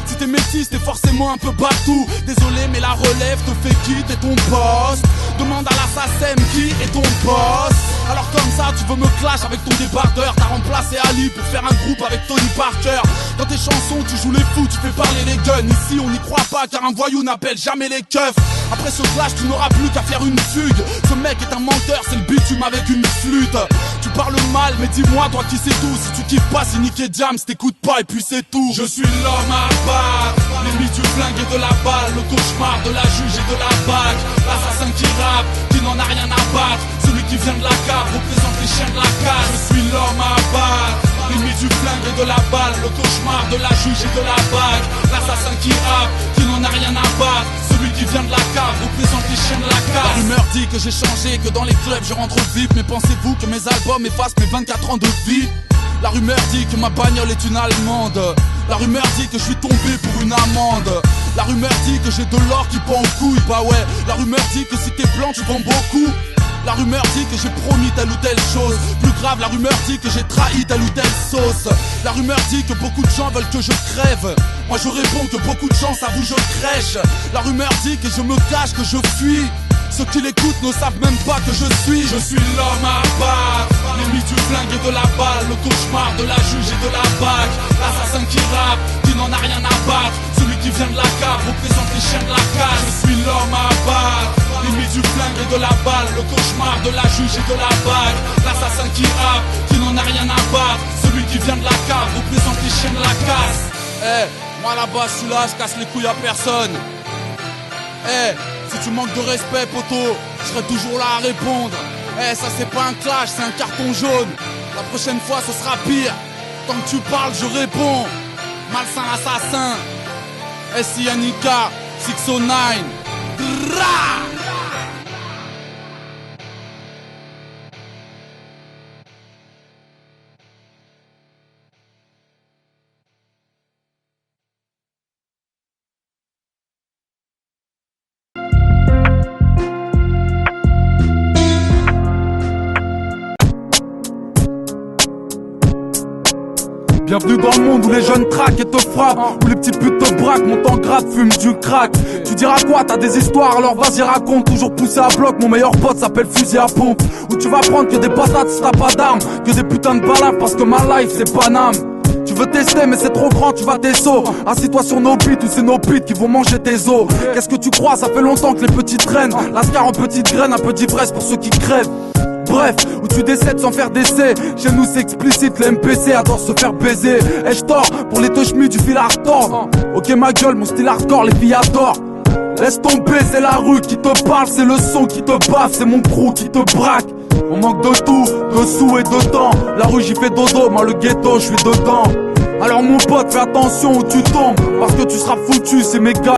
B: Si t'es métis t'es forcément un peu partout. Désolé mais la relève te fait quitter ton poste. Demande à l'assassin qui est ton boss. Alors comme ça tu veux me clash avec ton débardeur. T'as remplacé Ali pour faire un groupe avec Tony Parker. Dans tes chansons tu joues les fous, tu fais parler les guns. Ici on n'y croit pas car un voyou n'appelle jamais les keufs. Après ce clash tu n'auras plus qu'à faire une fugue. Ce mec est un menteur, c'est le bitume avec une flûte. Tu parles mal mais dis-moi toi qui sais tout. Si tu kiffes pas c'est niqué Jams, t'écoutes pas et puis c'est tout. Je suis l'homme à battre, l'ennemi du flingue et de la balle, le cauchemar de la juge et de la bague, l'assassin qui rappe, qui n'en a rien à battre, celui qui vient de la cave, représente les chiens de la cage. Je suis l'homme à battre, l'ennemi du flingue et de la balle, le cauchemar de la juge et de la bague, l'assassin qui rappe, qui n'en a rien à battre, celui qui vient de la cave, représente les chiens de la cage. La rumeur dit que j'ai changé, que dans les clubs je rentre vite. Mais pensez-vous que mes albums effacent mes 24 ans de vie? La rumeur dit que ma bagnole est une allemande. La rumeur dit que je suis tombé pour une amende. La rumeur dit que j'ai de l'or qui pend en couille. Bah ouais, la rumeur dit que si t'es blanc tu vends beaucoup. La rumeur dit que j'ai promis telle ou telle chose. Plus grave, la rumeur dit que j'ai trahi telle ou telle sauce. La rumeur dit que beaucoup de gens veulent que je crève. Moi je réponds que beaucoup de gens s'avouent je crèche. La rumeur dit que je me cache, que je fuis. Ceux qui l'écoutent ne savent même pas que je suis l'homme à battre, l'ennemi du flingue et de la balle, le cauchemar de la juge et de la bague, l'assassin qui rappe, qui n'en a rien à battre, celui qui vient de la cave, représente les chiens de la cage. Je suis l'homme à battre, l'ennemi du flingue et de la balle, le cauchemar de la juge et de la bague, l'assassin qui rappe, qui n'en a rien à battre, celui qui vient de la cave, représente les chiens de la casse. Moi là-bas je suis là, je casse les couilles à personne. Si tu manques de respect poto, je serai toujours là à répondre. Ça c'est pas un clash, c'est un carton jaune. La prochaine fois ce sera pire. Tant que tu parles je réponds. Malsain assassin, SINIK 609. Dra! Bienvenue dans le monde où les jeunes traquent et te frappent, où les petits putes te braquent, montent en grade, fument du crack. Tu diras quoi, t'as des histoires, alors vas-y raconte. Toujours poussé à bloc, mon meilleur pote s'appelle fusil à pompe. Où tu vas prendre que des patates si t'as pas d'armes, que des putains de balafres parce que ma life c'est Paname. Tu veux tester mais c'est trop grand, tu vas t'esso. Assis-toi sur nos beats ou c'est nos beats qui vont manger tes os. Qu'est-ce que tu crois, ça fait longtemps que les petits traînent. Lascar en petites graines, un peu d'ivresse pour ceux qui crèvent. Bref, où tu décèdes sans faire d'essai. Chez nous c'est explicite, les MPC adorent se faire baiser. Ai-je tort pour les touchmis du fil hardcore? Ok ma gueule, mon style hardcore, les filles adorent. Laisse tomber, c'est la rue qui te parle, c'est le son qui te baffe, c'est mon crew qui te braque. On manque de tout, de sous et de temps. La rue j'y fais dodo, moi le ghetto je suis dedans. Alors mon pote fais attention où tu tombes, parce que tu seras foutu, c'est mes gars.